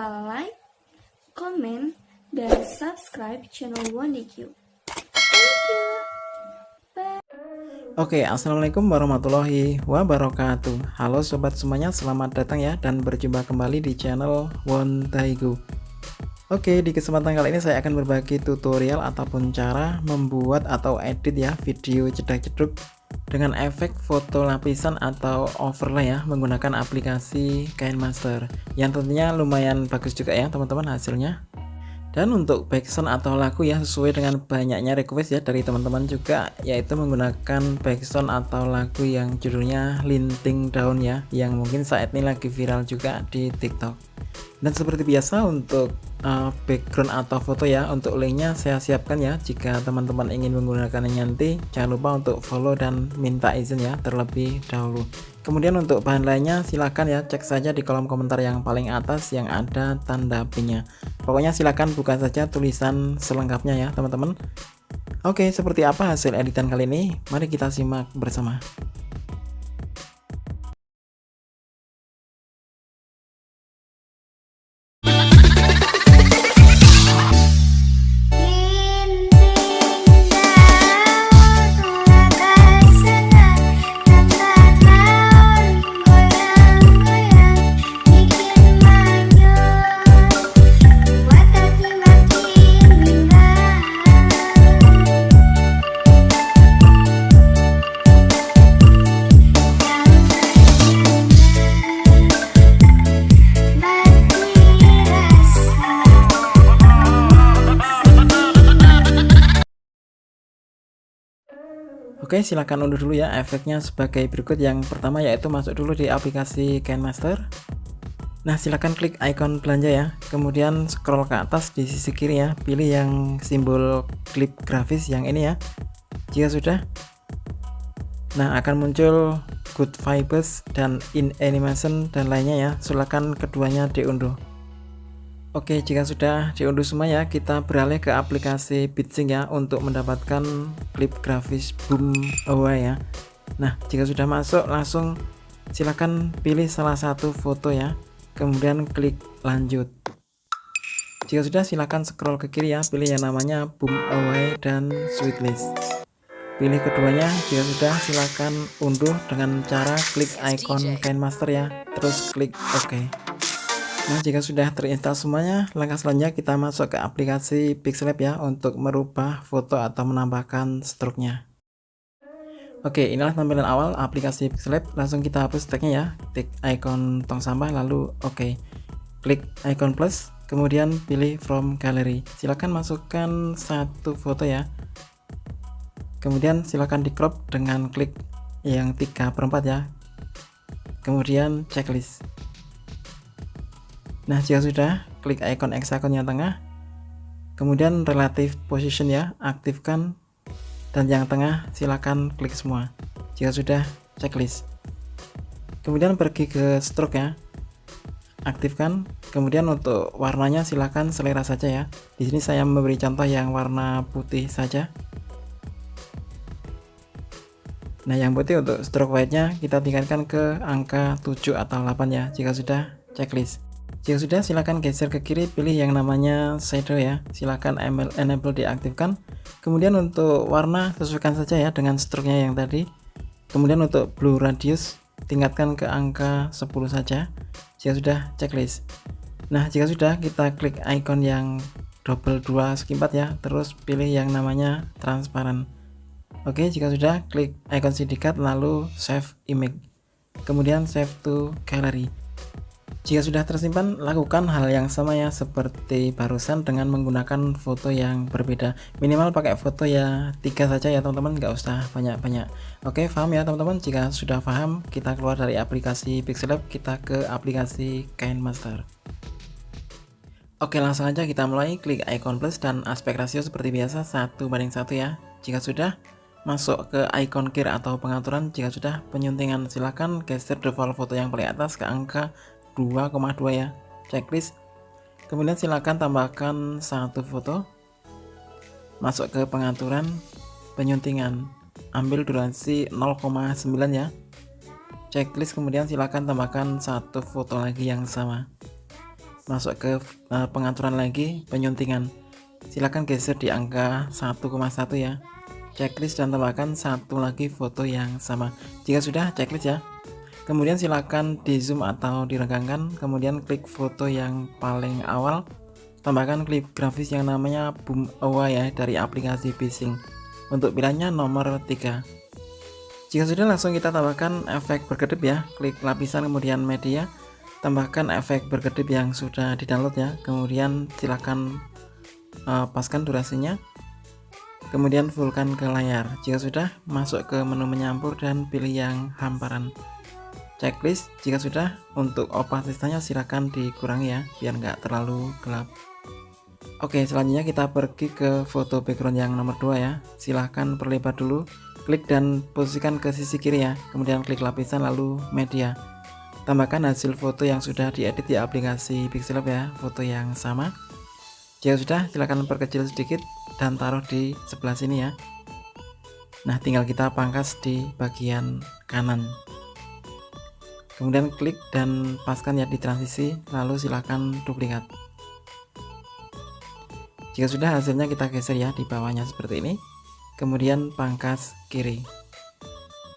lupa like, comment, dan subscribe channel WonderQ. Thank you. Bye. Oke, assalamualaikum warahmatullahi wabarakatuh. Halo sobat semuanya, selamat datang ya dan berjumpa kembali di channel Wontaigo. Oke, di kesempatan kali ini saya akan berbagi tutorial ataupun cara membuat atau edit ya video cedak-ceduk dengan efek foto lapisan atau overlay ya menggunakan aplikasi KineMaster yang tentunya lumayan bagus juga ya teman-teman hasilnya. Dan untuk backsound atau lagu ya sesuai dengan banyaknya request ya dari teman-teman juga, yaitu menggunakan backsound atau lagu yang judulnya Linting Daun ya, yang mungkin saat ini lagi viral juga di TikTok. Dan seperti biasa untuk background atau foto ya, untuk linknya saya siapkan ya. Jika teman-teman ingin menggunakannya nanti jangan lupa untuk follow dan minta izin ya terlebih dahulu. Kemudian untuk bahan lainnya silahkan ya cek saja di kolom komentar yang paling atas yang ada tanda pinnya. Pokoknya silahkan buka saja tulisan selengkapnya ya teman-teman. Oke, seperti apa hasil editan kali ini? Mari kita simak bersama. Oke, silahkan unduh dulu ya efeknya sebagai berikut. Yang pertama yaitu masuk dulu di aplikasi KineMaster. Nah, silahkan klik icon belanja ya, kemudian scroll ke atas di sisi kiri ya, pilih yang simbol klip grafis yang ini ya. Jika sudah, nah akan muncul good vibes dan in animation dan lainnya ya, silakan keduanya diunduh. Oke, jika sudah diunduh semua ya, kita beralih ke aplikasi BitSync ya untuk mendapatkan klip grafis Boom Away ya. Nah, jika sudah masuk langsung silakan pilih salah satu foto ya, kemudian klik lanjut. Jika sudah silakan scroll ke kiri ya, pilih yang namanya Boom Away dan Sweetlist. Pilih keduanya. Jika sudah silakan unduh dengan cara klik icon KineMaster ya, terus klik OK. Nah, jika sudah terinstall semuanya, langkah selanjutnya kita masuk ke aplikasi Pixellab ya untuk merubah foto atau menambahkan stroke-nya. Oke, inilah tampilan awal aplikasi Pixellab. Langsung kita hapus tagnya ya, klik icon tong sampah lalu oke. Klik icon plus, kemudian pilih from gallery. Silakan masukkan satu foto ya. Kemudian silakan di crop dengan klik yang 3/4 ya. Kemudian checklist. Nah, jika sudah, klik icon hexagon yang tengah, kemudian relative position ya, aktifkan, dan yang tengah silakan klik semua. Jika sudah, checklist. Kemudian pergi ke stroke ya, aktifkan. Kemudian untuk warnanya silakan selera saja ya. Di sini saya memberi contoh yang warna putih saja. Nah, yang putih untuk stroke white-nya kita tingkatkan ke angka 7 atau 8 ya. Jika sudah, checklist. Jika sudah, silakan geser ke kiri, pilih yang namanya shadow ya. Silakan enable diaktifkan. Kemudian untuk warna sesuaikan saja ya dengan stroke-nya yang tadi. Kemudian untuk blue radius tingkatkan ke angka 10 saja. Jika sudah, checklist. Nah, jika sudah, kita klik icon yang double 2 segi 4 ya. Terus pilih yang namanya transparan. Oke, jika sudah, klik icon sindikat lalu save image. Kemudian save to gallery. Jika sudah tersimpan, lakukan hal yang sama ya seperti barusan dengan menggunakan foto yang berbeda. Minimal pakai foto ya 3 saja ya teman-teman, nggak usah banyak-banyak. Oke, paham ya teman-teman? Jika sudah paham, kita keluar dari aplikasi Pixellab, kita ke aplikasi KineMaster. Oke, langsung aja kita mulai. Klik icon plus dan aspek rasio seperti biasa 1:1 ya. Jika sudah, masuk ke icon gear atau pengaturan. Jika sudah, penyuntingan, silakan geser default foto yang paling atas ke angka 2,2 ya, checklist. Kemudian silakan tambahkan satu foto, masuk ke pengaturan, penyuntingan, ambil durasi 0,9 ya, checklist. Kemudian silakan tambahkan satu foto lagi yang sama. masuk ke pengaturan lagi, penyuntingan. Silakan geser di angka 1,1 ya. Checklist dan tambahkan satu lagi foto yang sama. Jika sudah checklist ya. Kemudian silakan di zoom atau direnggangkan, kemudian klik foto yang paling awal. Tambahkan klip grafis yang namanya Boom Awa ya dari aplikasi Bising. Untuk pilihannya nomor 3. Jika sudah, langsung kita tambahkan efek berkedip ya. Klik lapisan kemudian media, tambahkan efek berkedip yang sudah di download ya. Kemudian silakan paskan durasinya, kemudian fullkan ke layar. Jika sudah, masuk ke menu menyampur dan pilih yang hamparan. Checklist. Jika sudah, untuk opasitasnya silakan dikurangi ya biar nggak terlalu gelap. Oke, selanjutnya kita pergi ke foto background yang nomor 2 ya. Silahkan perlebar dulu, klik dan posisikan ke sisi kiri ya. Kemudian klik lapisan lalu media. Tambahkan hasil foto yang sudah diedit di aplikasi Pixellab ya, foto yang sama. Jika sudah, silakan perkecil sedikit dan taruh di sebelah sini ya. Nah, tinggal kita pangkas di bagian kanan. Kemudian klik dan paskan ya di transisi, lalu silakan duplikat. Jika sudah, hasilnya kita geser ya di bawahnya seperti ini. Kemudian pangkas kiri.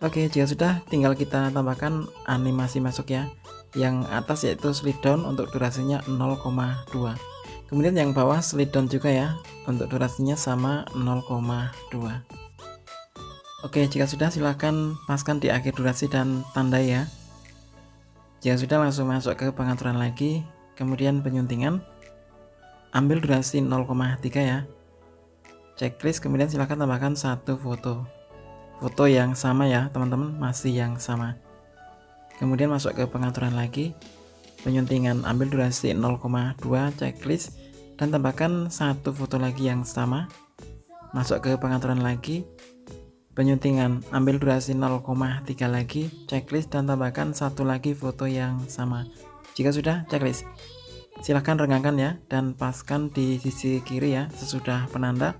Oke, jika sudah, tinggal kita tambahkan animasi masuk ya. Yang atas yaitu slide down untuk durasinya 0,2. Kemudian yang bawah slide down juga ya, untuk durasinya sama 0,2. Oke, jika sudah, silahkan paskan di akhir durasi dan tandai ya. Jika sudah, langsung masuk ke pengaturan lagi, kemudian penyuntingan. Ambil durasi 0,3 ya. Checklist, kemudian silahkan tambahkan satu foto yang sama ya teman-teman, masih yang sama. Kemudian masuk ke pengaturan lagi, penyuntingan, ambil durasi 0,2 checklist dan tambahkan satu foto lagi yang sama. Masuk ke pengaturan lagi, penyuntingan, ambil durasi 0,3 lagi checklist dan tambahkan satu lagi foto yang sama. Jika sudah, checklist. Silahkan renggangkan ya dan paskan di sisi kiri ya sesudah penanda.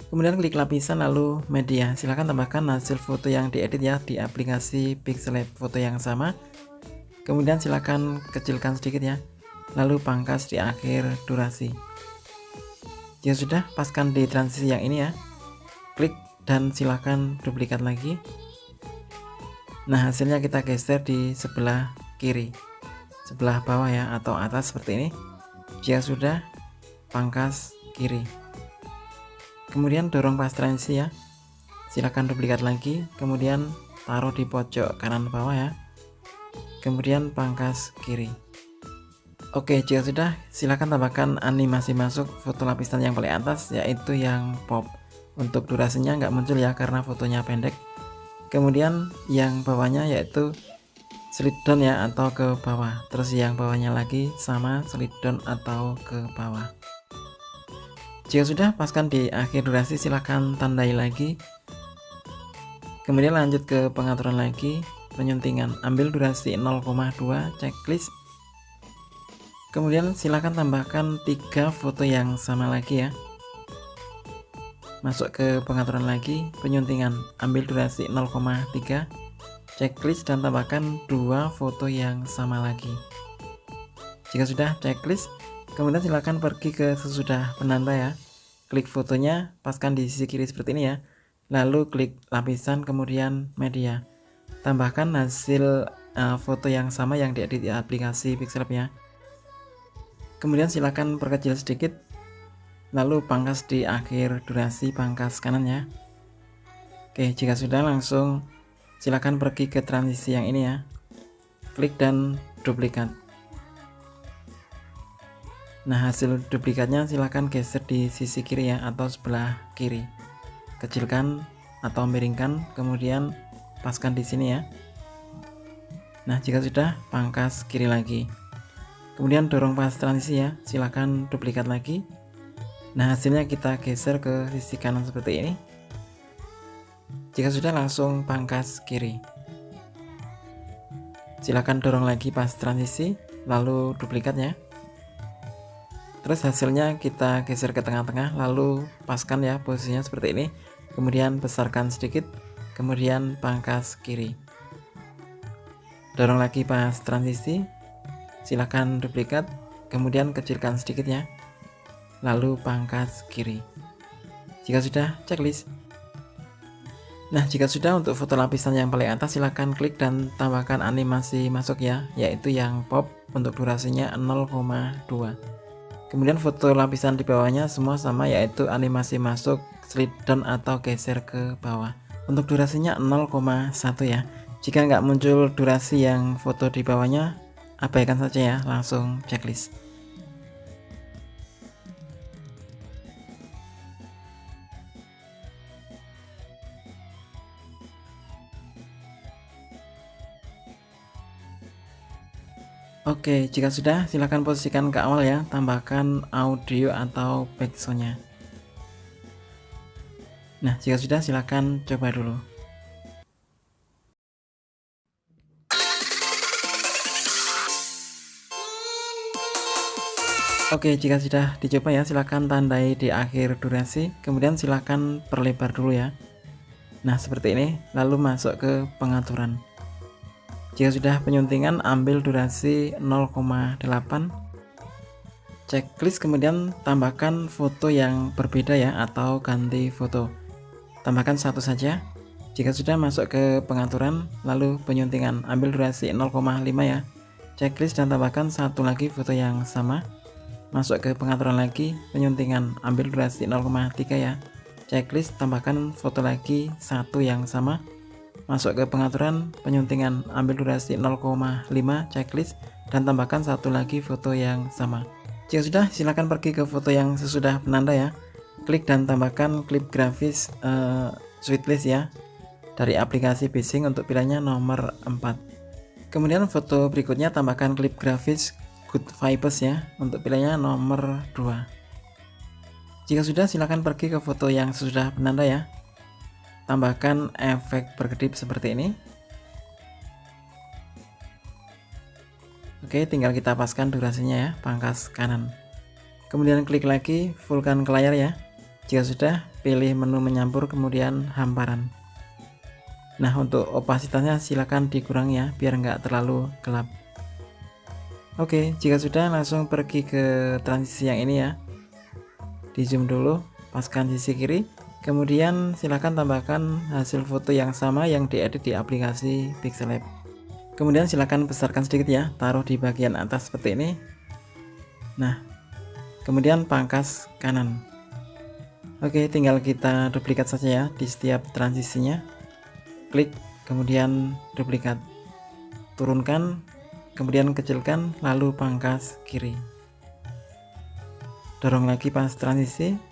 Kemudian klik lapisan lalu media. Silahkan tambahkan hasil foto yang diedit ya di aplikasi Pixellab, foto yang sama. Kemudian silahkan kecilkan sedikit ya, lalu pangkas di akhir durasi. Jika sudah, paskan di transisi yang ini ya. Klik dan silahkan duplikat lagi. Nah, hasilnya kita geser di sebelah kiri, sebelah bawah ya atau atas seperti ini. Jika sudah, pangkas kiri. Kemudian dorong pas transisi ya. Silakan duplikat lagi, kemudian taruh di pojok kanan bawah ya. Kemudian pangkas kiri. Oke, jika sudah, silakan tambahkan animasi masuk foto lapisan yang paling atas yaitu yang pop. Untuk durasinya nggak muncul ya karena fotonya pendek. Kemudian yang bawahnya yaitu slide down ya atau ke bawah, terus yang bawahnya lagi sama slide down atau ke bawah. Jika sudah, paskan di akhir durasi, silahkan tandai lagi. Kemudian lanjut ke pengaturan lagi, penyuntingan, ambil durasi 0,2 checklist. Kemudian silahkan tambahkan 3 foto yang sama lagi ya. Masuk ke pengaturan lagi, penyuntingan, ambil durasi 0,3 checklist dan tambahkan 2 foto yang sama lagi. Jika sudah checklist, kemudian silakan pergi ke sesudah penanda ya. Klik fotonya, paskan di sisi kiri seperti ini ya. Lalu klik lapisan kemudian media. Tambahkan hasil foto yang sama yang diedit di aplikasi Pixellab ya. Kemudian silakan perkecil sedikit. Lalu pangkas di akhir durasi, pangkas kanan ya. Oke, jika sudah, langsung silakan pergi ke transisi yang ini ya. Klik dan duplikat. Nah, hasil duplikatnya silahkan geser di sisi kiri ya atau sebelah kiri. Kecilkan atau miringkan, kemudian paskan di sini ya. Nah, jika sudah, pangkas kiri lagi. Kemudian dorong pas transisi ya, silahkan duplikat lagi. Nah, hasilnya kita geser ke sisi kanan seperti ini. Jika sudah, langsung pangkas kiri. Silahkan dorong lagi pas transisi, lalu duplikatnya. Terus hasilnya kita geser ke tengah-tengah, lalu paskan ya posisinya seperti ini. Kemudian besarkan sedikit, kemudian pangkas kiri. Dorong lagi pas transisi. silakan duplikat, kemudian kecilkan sedikit ya, lalu pangkas kiri. Jika sudah, checklist. Nah, jika sudah, untuk foto lapisan yang paling atas silakan klik dan tambahkan animasi masuk ya, yaitu yang pop untuk durasinya 0,2. Kemudian foto lapisan di bawahnya semua sama, yaitu animasi masuk, slide down atau geser ke bawah. Untuk durasinya 0,1 ya. Jika nggak muncul durasi yang foto di bawahnya, abaikan saja ya, langsung checklist. Oke, jika sudah, silakan posisikan ke awal ya, tambahkan audio atau backsoundnya. Nah, jika sudah, silakan coba dulu. Oke, jika sudah dicoba ya, silakan tandai di akhir durasi, kemudian silakan perlebar dulu ya. Nah, seperti ini, lalu masuk ke pengaturan. Jika sudah penyuntingan, ambil durasi 0,8, checklist, kemudian tambahkan foto yang berbeda ya, atau ganti foto. Tambahkan satu saja. Jika sudah, masuk ke pengaturan, lalu penyuntingan, ambil durasi 0,5 ya, checklist dan tambahkan satu lagi foto yang sama. Masuk ke pengaturan lagi, penyuntingan, ambil durasi 0,3 ya, checklist, tambahkan foto lagi satu yang sama. Masuk ke pengaturan, penyuntingan, ambil durasi 0,5, checklist, dan tambahkan satu lagi foto yang sama. Jika sudah, silakan pergi ke foto yang sesudah penanda ya, klik dan tambahkan klip grafis sweetlist ya, dari aplikasi Behzing untuk pilihannya nomor 4. Kemudian foto berikutnya tambahkan klip grafis Good Vibes ya, untuk pilihannya nomor 2. Jika sudah, silakan pergi ke foto yang sesudah penanda ya, tambahkan efek berkedip seperti ini. Oke, tinggal kita paskan durasinya ya, pangkas kanan. Kemudian klik lagi, fullkan ke layar ya. Jika sudah, pilih menu menyampur, kemudian hamparan. Nah, untuk opasitasnya silakan dikurangi ya, biar nggak terlalu gelap. Oke, jika sudah, langsung pergi ke transisi yang ini ya. Di zoom dulu, paskan sisi kiri. Kemudian silakan tambahkan hasil foto yang sama yang diedit di aplikasi Pixellab. Kemudian silakan besarkan sedikit ya, taruh di bagian atas seperti ini. Nah, kemudian pangkas kanan. Oke, tinggal kita duplikat saja ya di setiap transisinya. Klik, kemudian duplikat. Turunkan, kemudian kecilkan, lalu pangkas kiri. Dorong lagi pas transisi.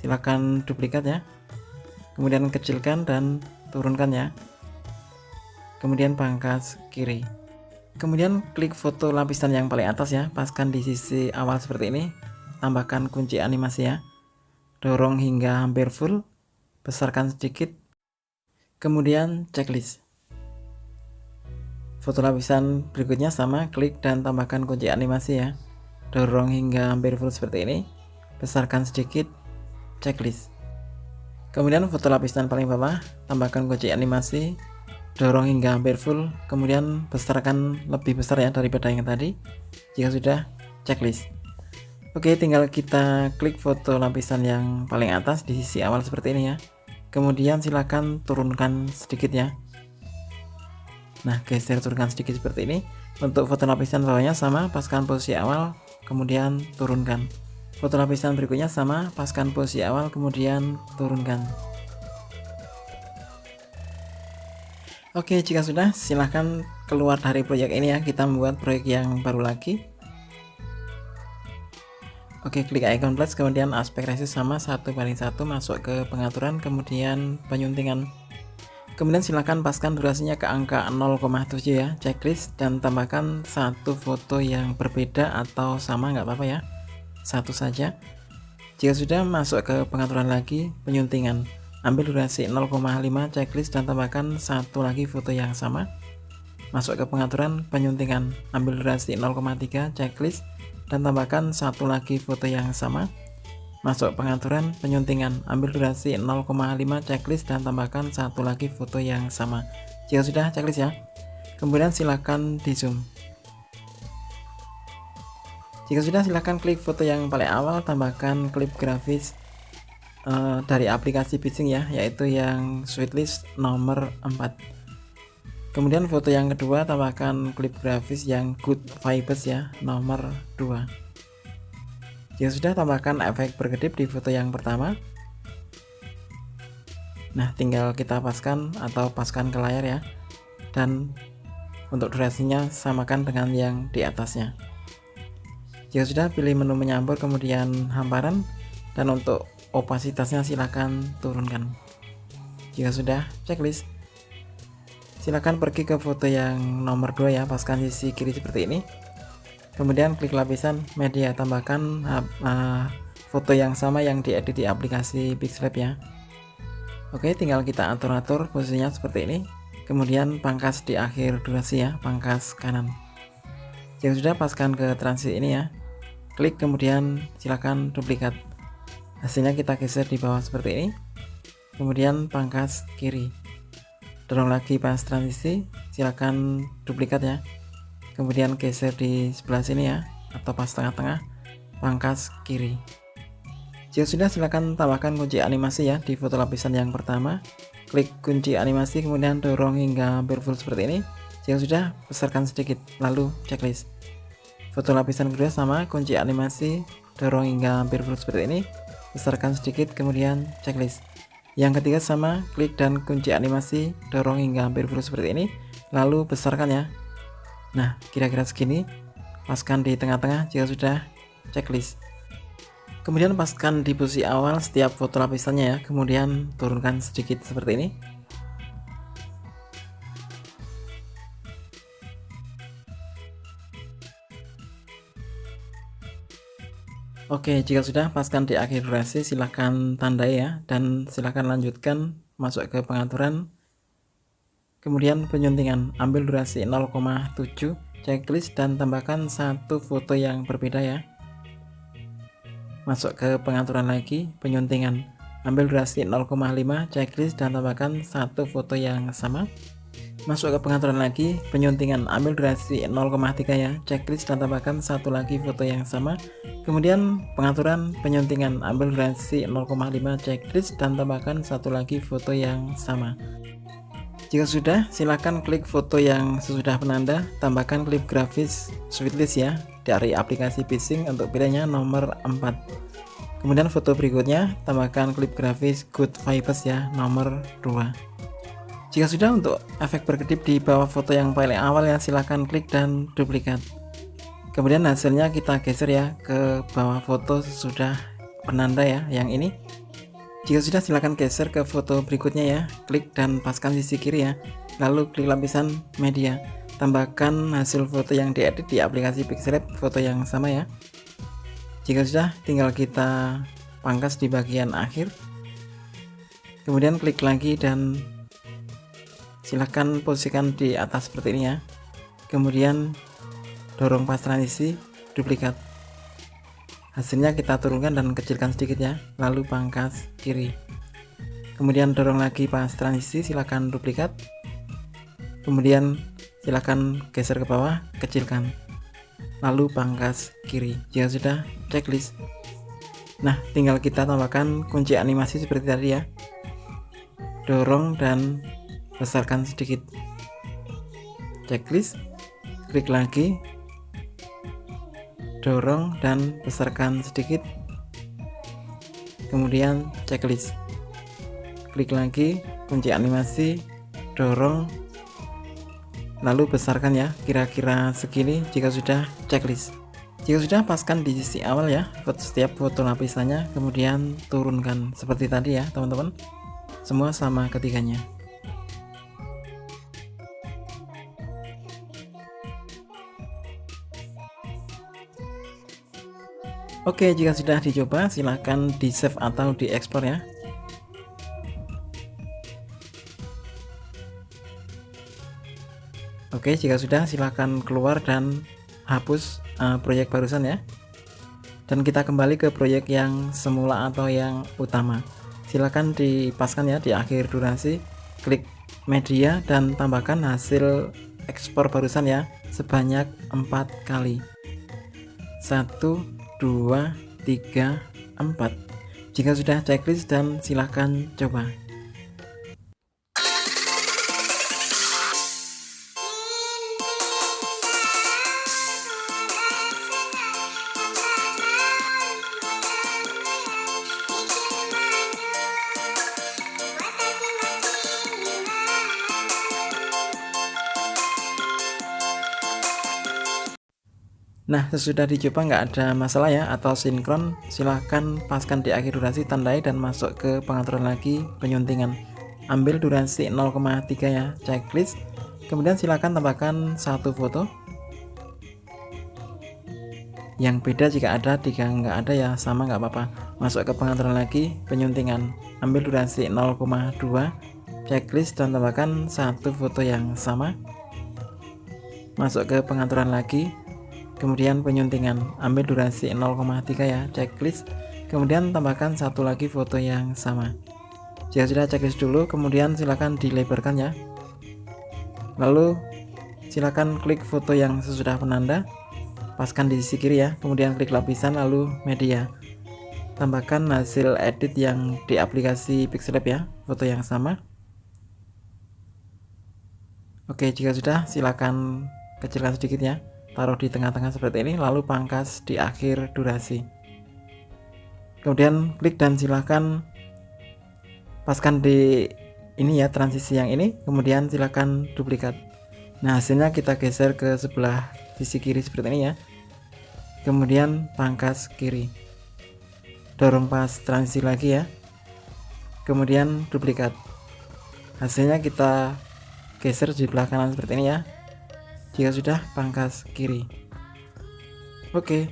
Silakan duplikat ya, kemudian kecilkan dan turunkan ya, kemudian pangkas kiri. Kemudian klik foto lapisan yang paling atas ya, paskan di sisi awal seperti ini, tambahkan kunci animasi ya, dorong hingga hampir full, besarkan sedikit, kemudian checklist. Foto lapisan berikutnya sama, klik dan tambahkan kunci animasi ya, dorong hingga hampir full seperti ini, besarkan sedikit, checklist. Kemudian foto lapisan paling bawah, tambahkan kunci animasi, dorong hingga hampir full, kemudian besarkan lebih besar ya daripada yang tadi. Jika sudah, checklist. Oke, tinggal kita klik foto lapisan yang paling atas di sisi awal seperti ini ya. Kemudian silakan turunkan sedikit ya. Nah, geser turunkan sedikit seperti ini. Untuk foto lapisan bawahnya sama, paskan posisi awal, kemudian turunkan. Foto lapisan berikutnya sama, paskan posisi awal, kemudian turunkan. Oke, jika sudah, silahkan keluar dari proyek ini ya, kita membuat proyek yang baru lagi. Oke, klik icon plus, kemudian aspek ratio sama 1:1, masuk ke pengaturan, kemudian penyuntingan. Kemudian silahkan paskan durasinya ke angka 0,7 ya, checklist, dan tambahkan satu foto yang berbeda atau sama nggak apa-apa ya, satu saja. Jika sudah, masuk ke pengaturan lagi, penyuntingan, ambil durasi 0,5, checklist, dan tambahkan satu lagi foto yang sama. Masuk ke pengaturan, penyuntingan, ambil durasi 0,3, checklist, dan tambahkan satu lagi foto yang sama. Masuk pengaturan, penyuntingan, ambil durasi 0,5, checklist, dan tambahkan satu lagi foto yang sama. Jika sudah, checklist ya. Kemudian silakan di zoom. Jika sudah, silahkan klik foto yang paling awal, tambahkan klip grafis dari aplikasi Bitsync ya, yaitu yang sweetlist nomor 4. Kemudian foto yang kedua, tambahkan klip grafis yang good vibes ya, nomor 2. Jika sudah, tambahkan efek berkedip di foto yang pertama. Nah, tinggal kita paskan atau paskan ke layar ya, dan untuk durasinya samakan dengan yang di atasnya. Jika sudah, pilih menu menyampur, kemudian hamparan, dan untuk opasitasnya silakan turunkan. Jika sudah, checklist. Silakan pergi ke foto yang nomor 2 ya, paskan sisi kiri seperti ini. Kemudian klik lapisan media, tambahkan foto yang sama yang diedit di aplikasi Pixlab ya. Oke, tinggal kita atur-atur posisinya seperti ini. Kemudian pangkas di akhir durasi ya, pangkas kanan. Jika sudah, paskan ke transisi ini ya. Klik, kemudian silakan duplikat. Hasilnya kita geser di bawah seperti ini. Kemudian pangkas kiri. Dorong lagi pas transisi, silakan duplikat ya. Kemudian geser di sebelah sini ya, atau pas tengah-tengah, pangkas kiri. Jika sudah, silakan tambahkan kunci animasi ya di foto lapisan yang pertama. Klik kunci animasi, kemudian dorong hingga hampir full seperti ini. Jika sudah, besarkan sedikit, lalu checklist. Foto lapisan kedua sama, kunci animasi, dorong hingga hampir full seperti ini, besarkan sedikit, kemudian checklist. Yang ketiga sama, klik dan kunci animasi, dorong hingga hampir full seperti ini, lalu besarkan ya. Nah, kira-kira segini. Paskan di tengah-tengah. Jika sudah, checklist. Kemudian paskan di posisi awal setiap foto lapisannya ya, kemudian turunkan sedikit seperti ini. Oke, jika sudah, paskan di akhir durasi, silahkan tandai ya, dan silahkan lanjutkan masuk ke pengaturan. Kemudian penyuntingan, ambil durasi 0,7, checklist, dan tambahkan satu foto yang berbeda ya. Masuk ke pengaturan lagi, penyuntingan, ambil durasi 0,5, checklist, dan tambahkan satu foto yang sama. Masuk ke pengaturan lagi, penyuntingan, ambil durasi 0,3 ya, checklist, dan tambahkan satu lagi foto yang sama. Kemudian pengaturan penyuntingan, ambil durasi 0,5, checklist, dan tambahkan satu lagi foto yang sama. Jika sudah, silakan klik foto yang sesudah penanda, tambahkan klip grafis sweetlist ya dari aplikasi Bitsync untuk pilihnya nomor 4. Kemudian foto berikutnya, tambahkan klip grafis good vibes ya, nomor 2. Jika sudah, untuk efek berkedip di bawah foto yang paling awal ya, silahkan klik dan duplikat. Kemudian hasilnya kita geser ya ke bawah foto sesudah penanda ya, yang ini. Jika sudah, silahkan geser ke foto berikutnya ya, klik dan paskan sisi kiri ya, lalu klik lapisan media, tambahkan hasil foto yang diedit di aplikasi Pixlab, foto yang sama ya. Jika sudah, tinggal kita pangkas di bagian akhir, kemudian klik lagi dan silahkan posisikan di atas seperti ini ya. Kemudian dorong pas transisi, duplikat. Hasilnya kita turunkan dan kecilkan sedikit ya, lalu pangkas kiri. Kemudian dorong lagi pas transisi, silahkan duplikat. Kemudian silahkan geser ke bawah, kecilkan, lalu pangkas kiri. Jika sudah, checklist. Nah, tinggal kita tambahkan kunci animasi seperti tadi ya. Dorong dan besarkan sedikit, checklist, klik lagi, dorong dan besarkan sedikit, kemudian checklist, klik lagi, kunci animasi, dorong, lalu besarkan ya, kira-kira segini. Jika sudah, checklist. Jika sudah, paskan di sisi awal ya setiap foto lapisannya, kemudian turunkan seperti tadi ya teman-teman, semua sama ketiganya. Oke, jika sudah dicoba, silahkan di save atau di ekspor ya. Oke, jika sudah, silahkan keluar dan hapus proyek barusan ya. Dan kita kembali ke proyek yang semula atau yang utama. Silahkan dipaskan ya di akhir durasi, klik media dan tambahkan hasil ekspor barusan ya sebanyak 4 kali. 1, 2, 3, 4. Jika sudah checklist dan silahkan coba. Nah, sesudah dicoba nggak ada masalah ya atau sinkron, silahkan paskan di akhir durasi, tandai dan masuk ke pengaturan lagi penyuntingan. Ambil durasi 0,3 ya, checklist. Kemudian silahkan tambahkan satu foto. Yang beda jika ada, jika nggak ada ya sama nggak apa-apa. Masuk ke pengaturan lagi penyuntingan. Ambil durasi 0,2, checklist dan tambahkan satu foto yang sama. Masuk ke pengaturan lagi. Kemudian penyuntingan, ambil durasi 0,3 ya, checklist. Kemudian tambahkan satu lagi foto yang sama. Jika sudah checklist dulu, kemudian silakan dilebarkan ya. Lalu silakan klik foto yang sesudah penanda, paskan di sisi kiri ya. Kemudian klik lapisan, lalu media. Tambahkan hasil edit yang di aplikasi Pixellab ya, foto yang sama. Oke, jika sudah silakan kecilkan sedikit ya. Taruh di tengah-tengah seperti ini, lalu pangkas di akhir durasi. Kemudian klik dan silahkan paskan di ini ya, transisi yang ini. Kemudian silahkan duplikat. Nah, hasilnya kita geser ke sebelah sisi kiri seperti ini ya. Kemudian pangkas kiri, dorong pas transisi lagi ya. Kemudian duplikat. Hasilnya kita geser di sebelah kanan seperti ini ya. Jika sudah, pangkas kiri. Oke,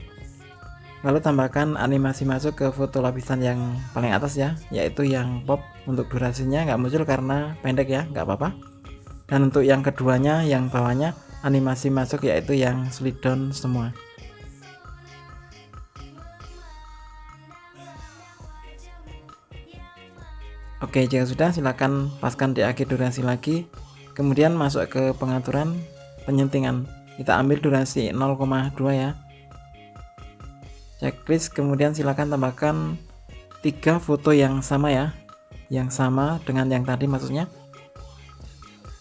lalu tambahkan animasi masuk ke foto lapisan yang paling atas ya, yaitu yang pop. Untuk durasinya nggak muncul karena pendek ya, nggak apa-apa. Dan untuk yang keduanya, yang bawahnya, animasi masuk yaitu yang slide down semua. Oke, jika sudah silakan paskan di akhir durasi lagi. Kemudian masuk ke pengaturan penyuntingan, kita ambil durasi 0,2 ya, checklist. Kemudian silakan tambahkan 3 foto yang sama ya, yang sama dengan yang tadi maksudnya.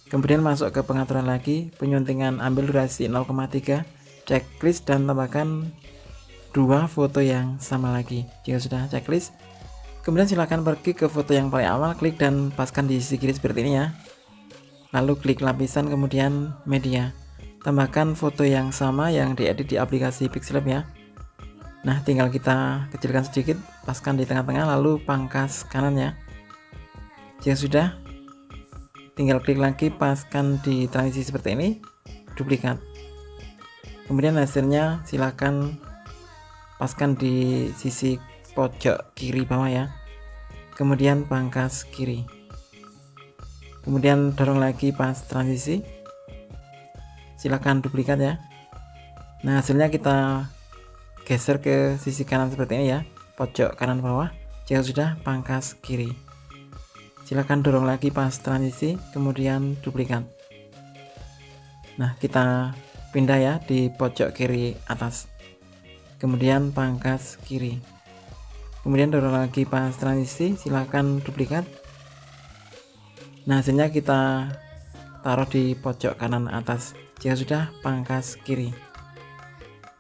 Kemudian masuk ke pengaturan lagi penyuntingan, ambil durasi 0,3, checklist dan tambahkan 2 foto yang sama lagi. Jika sudah checklist, kemudian silakan pergi ke foto yang paling awal, klik dan paskan di sisi kiri seperti ini ya. Lalu klik lapisan, kemudian media. Tambahkan foto yang sama yang diedit di aplikasi Pixellab ya. Nah, tinggal kita kecilkan sedikit, paskan di tengah-tengah, lalu pangkas kanan ya. Jika sudah, tinggal klik lagi, paskan di transisi seperti ini, duplikat. Kemudian hasilnya silakan paskan di sisi pojok kiri bawah ya. Kemudian pangkas kiri. Kemudian dorong lagi pas transisi, silakan duplikat ya. Nah, hasilnya kita geser ke sisi kanan seperti ini ya, pojok kanan bawah. Jika sudah, pangkas kiri, silakan dorong lagi pas transisi, kemudian duplikat. Nah, kita pindah ya di pojok kiri atas, kemudian pangkas kiri, kemudian dorong lagi pas transisi, silakan duplikat. Nah, hasilnya kita taruh di pojok kanan atas. Jika sudah, pangkas kiri.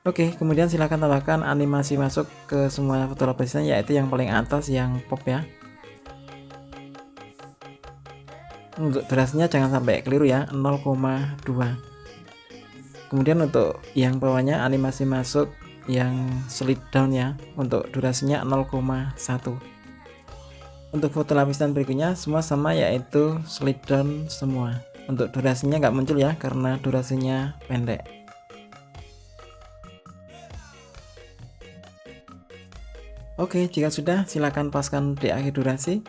Oke, kemudian silakan tambahkan animasi masuk ke semua foto lapisan, yaitu yang paling atas yang pop ya. Untuk durasinya jangan sampai keliru ya, 0,2. Kemudian untuk yang bawahnya animasi masuk yang slide down ya, untuk durasinya 0,1. Untuk foto lapisan berikutnya semua sama, yaitu slide down semua. Untuk durasinya nggak muncul ya karena durasinya pendek. Oke, jika sudah silakan paskan di akhir durasi.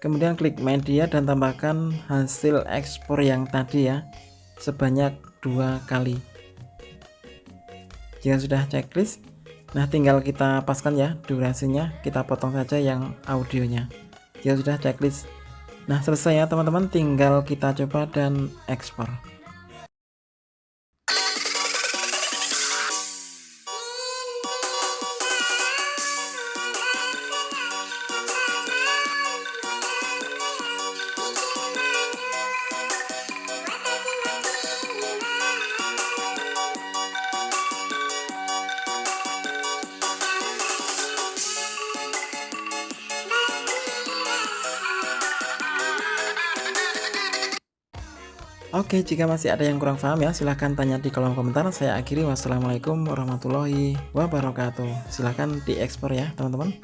Kemudian klik media dan tambahkan hasil ekspor yang tadi ya, sebanyak 2 kali. Jika sudah checklist, nah tinggal kita paskan ya durasinya, kita potong saja yang audionya. Jika sudah checklist, nah selesai ya teman-teman, tinggal kita coba dan ekspor. Oke, jika masih ada yang kurang paham ya, silahkan tanya di kolom komentar. Saya akhiri, wassalamualaikum warahmatullahi wabarakatuh. Silahkan diekspor ya teman-teman.